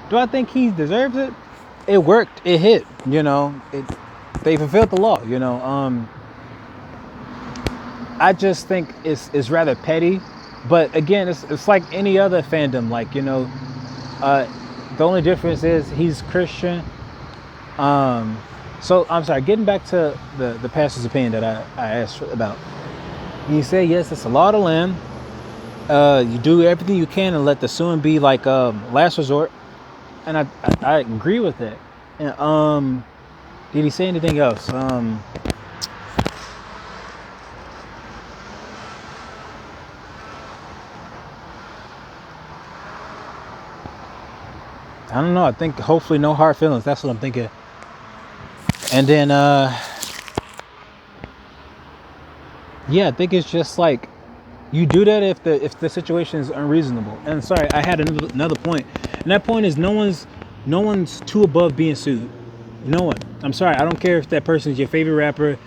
Do I think he deserves it? It worked. It hit. They fulfilled the law. I just think it's rather petty. But again, it's like any other fandom. The only difference is he's Christian. So I'm sorry. Getting back to the pastor's opinion that I asked about. You say yes, it's a law of the land. You do everything you can and let the suing be like last resort. And I agree with that. And did he say anything else? I don't know. I think hopefully no hard feelings. That's what I'm thinking. And then yeah, I think it's just like you do that if the situation is unreasonable. And sorry, I had another point. And that point is no one's too above being sued. No one. I'm sorry. I don't care if that person is your favorite rapper,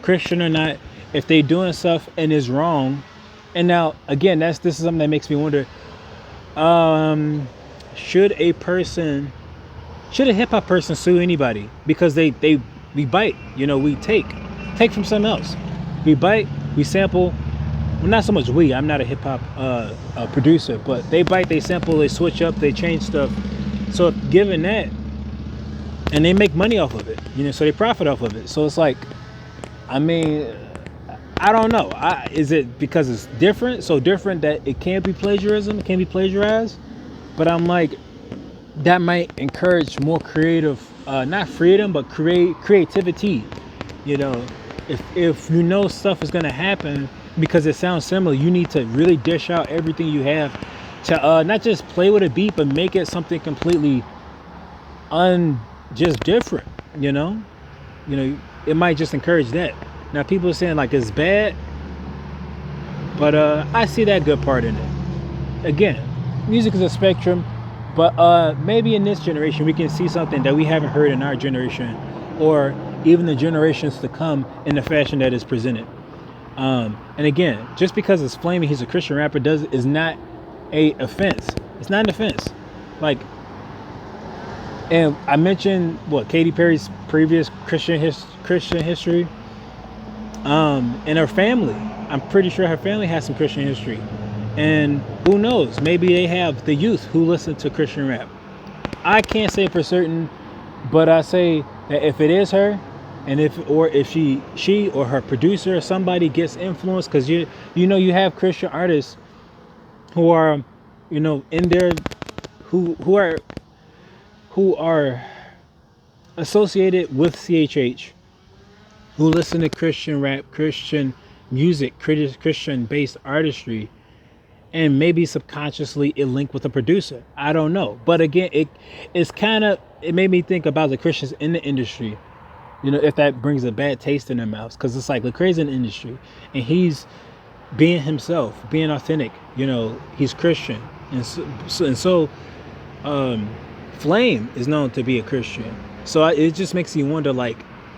Christian or not. If they doing stuff and is wrong, and now again, this is something that makes me wonder. Should a hip hop person sue anybody because we bite? We take from something else. We bite. We sample. Well, not so much we. I'm not a hip hop producer, but they bite. They sample. They switch up. They change stuff. So given that. And they make money off of it, so they profit off of it. So it's like, I mean, I don't know. Is it because it's different? So different that it can't be plagiarism, it can't be plagiarized? But I'm like, that might encourage more creative, not freedom, but creativity. If stuff is going to happen because it sounds similar, you need to really dish out everything you have to not just play with a beat, but make it something completely just different, it might just encourage that. Now people are saying like it's bad, but I see that good part in it. Again, music is a spectrum, but maybe in this generation we can see something that we haven't heard in our generation, or even the generations to come, in the fashion that is presented. And again, just because it's flaming, he's a Christian rapper is not a offense. It's not an offense. Like. And I mentioned Katy Perry's previous Christian history, and her family. I'm pretty sure her family has some Christian history, and who knows? Maybe they have the youth who listen to Christian rap. I can't say for certain, but I say that if it is her, and if she or her producer or somebody gets influenced, because you have Christian artists who are in there who are associated with CHH, who listen to Christian rap, Christian music, Christian-based artistry, and maybe subconsciously it linked with a producer. I don't know. But again, it made me think about the Christians in the industry, if that brings a bad taste in their mouths. Because it's like Lecrae's in the industry, and he's being himself, being authentic. He's Christian. And so Flame is known to be a Christian, so it just makes you wonder, like,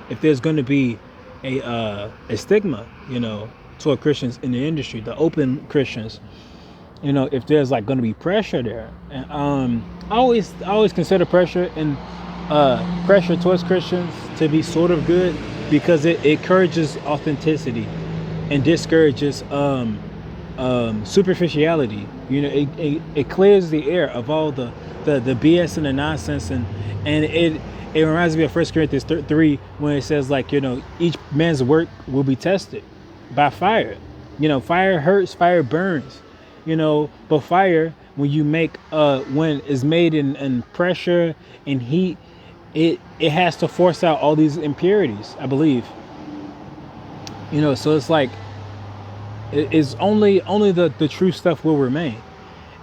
if there's going to be a stigma, toward Christians in the industry, the open Christians, if there's like going to be pressure there. And I always consider pressure towards Christians to be sort of good, because it encourages authenticity and discourages superficiality. It clears the air of all the BS and the nonsense, and it reminds me of 1 Corinthians 3 when it says, like, each man's work will be tested by fire. Fire hurts, fire burns, but fire, when you make when it's made in pressure and heat, it has to force out all these impurities, I believe. So it's like it's only the true stuff will remain.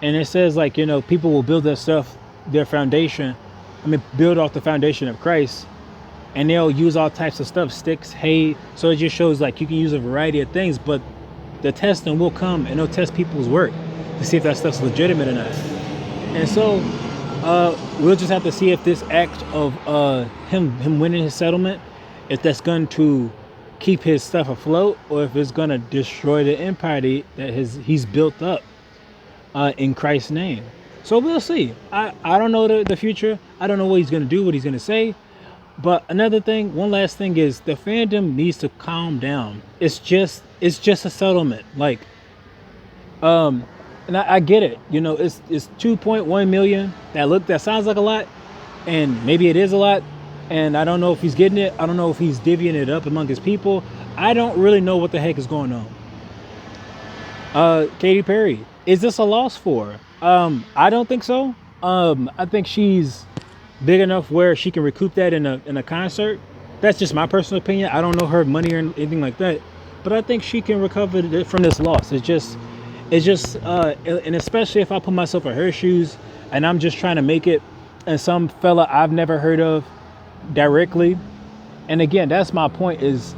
And it says, like, people will build their foundation, build off the foundation of Christ, and they'll use all types of stuff, sticks, hay. So it just shows, like, you can use a variety of things, but the testing will come, and they'll test people's work to see if that stuff's legitimate or not. And so we'll just have to see if this act of him winning his settlement, if that's going to keep his stuff afloat, or if it's going to destroy the empire that he's built up in Christ's name. So we'll see. I don't know the future. I don't know what he's gonna do, what he's gonna say. But another thing, one last thing is the fandom needs to calm down. It's just a settlement. Like, and I get it. You know, it's 2.1 million. That sounds like a lot, and maybe it is a lot. And I don't know if he's getting it. I don't know if he's divvying it up among his people. I don't really know what the heck is going on. Katy Perry, is this a loss for her? I don't think so. I think she's big enough where she can recoup that in a concert. That's just my personal opinion. I don't know her money or anything like that, but I think she can recover from this loss. And especially if I put myself in her shoes and I'm just trying to make it, and some fella I've never heard of directly. And again, that's my point, is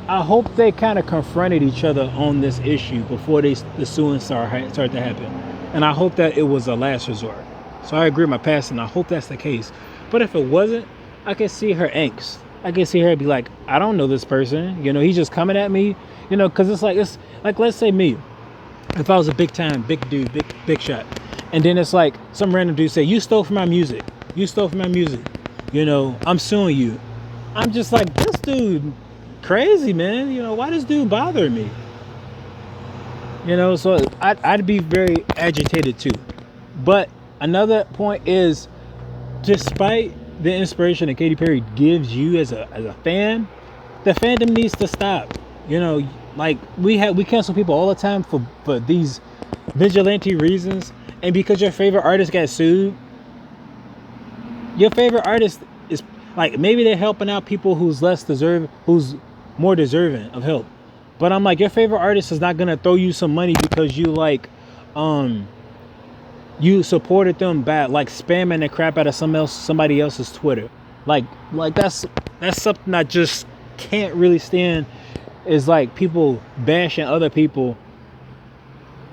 I hope they kind of confronted each other on this issue before the suing started to happen. And I hope that it was a last resort. So I agree with my past, and I hope that's the case. But if it wasn't, I can see her angst. I can see her be like, I don't know this person. You know, he's just coming at me. You know, because it's like, let's say me, if I was a big dude, big shot. And then it's like some random dude say, you stole from my music. You stole from my music. You know, I'm suing you. I'm just like, this dude crazy, man. You know, why this dude bothering me? You know, so I'd be very agitated too. But another point is, despite the inspiration that Katy Perry gives you as a fan, the fandom needs to stop. You know, like we cancel people all the time for these vigilante reasons, and because your favorite artist got sued, your favorite artist is like, maybe they're helping out people who's more deserving of help. But I'm like, your favorite artist is not gonna throw you some money because you supported them by like spamming the crap out of somebody else's Twitter. Like that's something I just can't really stand, is like people bashing other people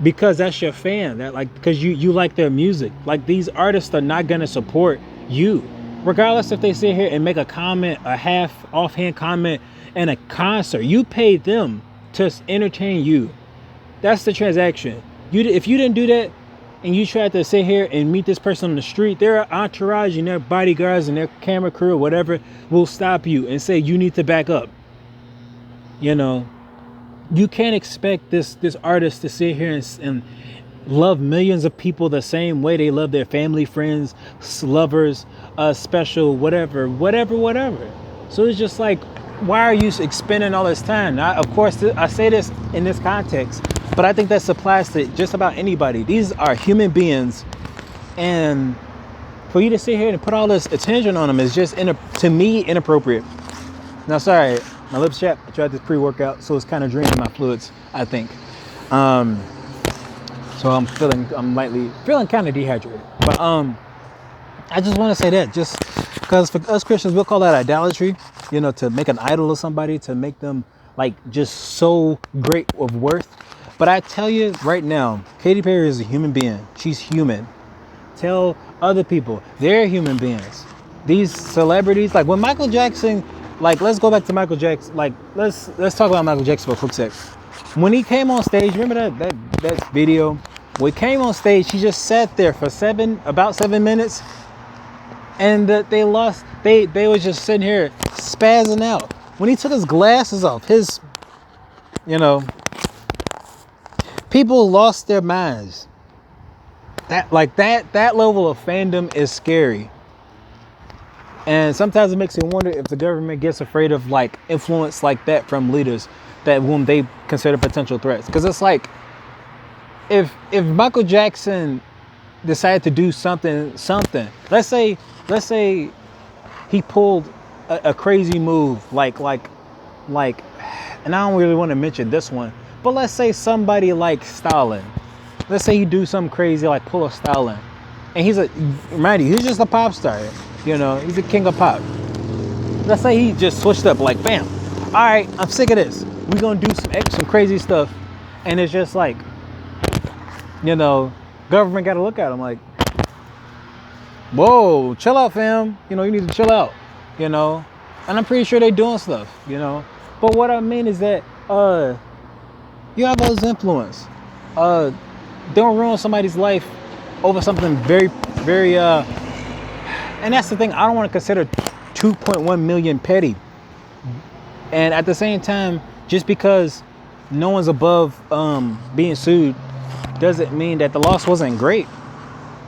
because that's your fan, that like because you like their music. Like, these artists are not gonna support you regardless if they sit here and make a comment, a half offhand comment in a concert. You paid them to entertain you. That's the transaction. If you didn't do that and you tried to sit here and meet this person on the street, their entourage and their bodyguards and their camera crew or whatever will stop you and say you need to back up. You know, you can't expect this artist to sit here and love millions of people the same way they love their family, friends, lovers, special, whatever. So it's just like, why are you expending all this time? Now, of course, I say this in this context, but I think that applies to just about anybody. These are human beings, and for you to sit here and put all this attention on them is just, to me, inappropriate. Now, sorry, my lips chapped. I tried this pre-workout, so it's kind of draining my fluids, I think. So I'm feeling kind of dehydrated. But I just want to say that, just because for us Christians, we'll call that idolatry. You know, to make an idol of somebody, to make them like just so great of worth. But I tell you right now, Katy Perry is a human being. She's human. Tell other people they're human beings. These celebrities, like when Michael Jackson, like let's go back to Michael Jackson. Like let's talk about Michael Jackson for a quick sec. When he came on stage, remember that video? When he came on stage, he just sat there for about 7 minutes, and they were just sitting here spazzing out. When he took his glasses off, people lost their minds. That level of fandom is scary. And sometimes it makes me wonder if the government gets afraid of like influence like that from leaders whom they consider potential threats. Because it's like, if Michael Jackson decided to do something, let's say he pulled a crazy move, like, and I don't really want to mention this one, but let's say somebody like Stalin. Let's say he do something crazy, like pull a Stalin, and he's just a pop star. You know, he's the king of pop. Let's say he just switched up, like, bam. All right, I'm sick of this. We're gonna do some crazy stuff, and it's just like, you know, government got to look at him like, whoa, chill out, fam. You know, you need to chill out. You know, and I'm pretty sure they're doing stuff. You know, but what I mean is that you have all this influence. Don't ruin somebody's life over something very, very and that's the thing, I don't want to consider 2.1 million petty. And at the same time, just because no one's above being sued doesn't mean that the loss wasn't great.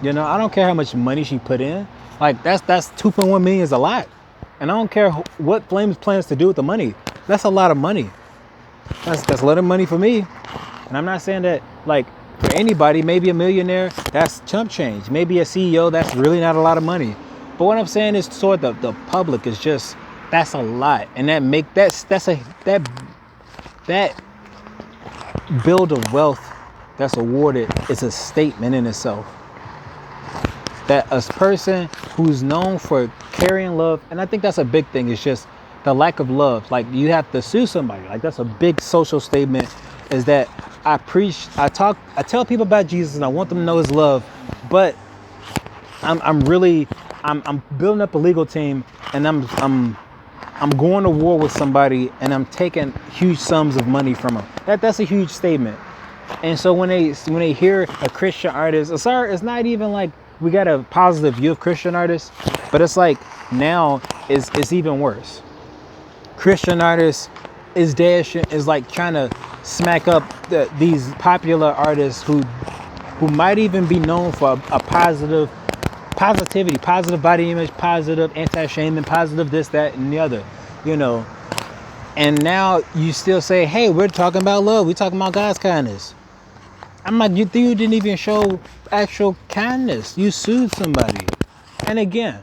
You know, I don't care how much money she put in. Like that's 2.1 million is a lot. And I don't care what Flames plans to do with the money. That's a lot of money. That's a lot of money for me. And I'm not saying that, like, for anybody, maybe a millionaire, that's chump change. Maybe a CEO, that's really not a lot of money. But what I'm saying is, toward the public, is just, that's a lot. And that build of wealth that's awarded is a statement in itself. That a person who's known for carrying love, and I think that's a big thing, it's just the lack of love. Like, you have to sue somebody. Like, that's a big social statement, is that I tell people about Jesus and I want them to know his love, but I'm building up a legal team, and I'm going to war with somebody, and I'm taking huge sums of money from them. That's a huge statement. And so when they hear a Christian artist, it's not even like we got a positive view of Christian artists, but it's like now it's even worse. Christian artists is like trying to smack up these popular artists who might even be known for a positivity, positive body image, positive anti-shaming, positive this, that, and the other, you know. And now you still say, hey, we're talking about love. We're talking about God's kindness. I'm like, you didn't even show actual kindness. You sued somebody. And again,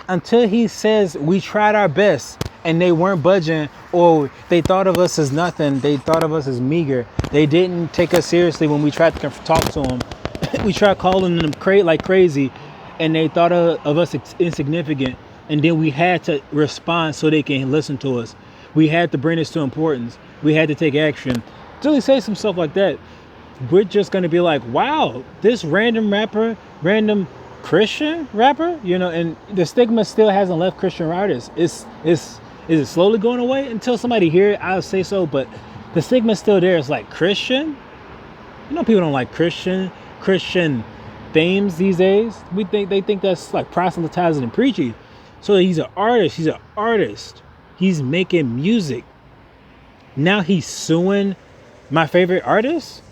until he says we tried our best and they weren't budging, or they thought of us as nothing, they thought of us as meager, they didn't take us seriously when we tried to talk to them, we tried calling them like crazy, and they thought of us insignificant, and then we had to respond so they can listen to us. We had to bring this to importance. We had to take action. Until he says some stuff like that, we're just going to be like, wow, this random Christian rapper, you know. And the stigma still hasn't left Christian artists. Is it slowly going away? Until somebody hear it, I'll say so, but the stigma's still there. It's like, Christian, you know, people don't like Christian themes these days. They think that's like proselytizing and preaching. So he's an artist. He's making music. Now he's suing my favorite artist.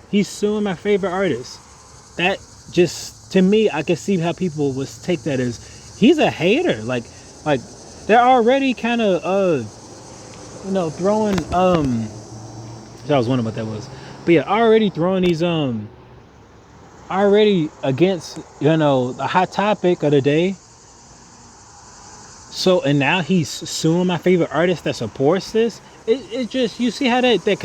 That just, to me, I can see how people would take that as he's a hater. Like they're already kind of throwing I was wondering what that was. But yeah, already throwing these already against, the hot topic of the day. So, and now he's suing my favorite artist that supports this. It just, you see how that connects.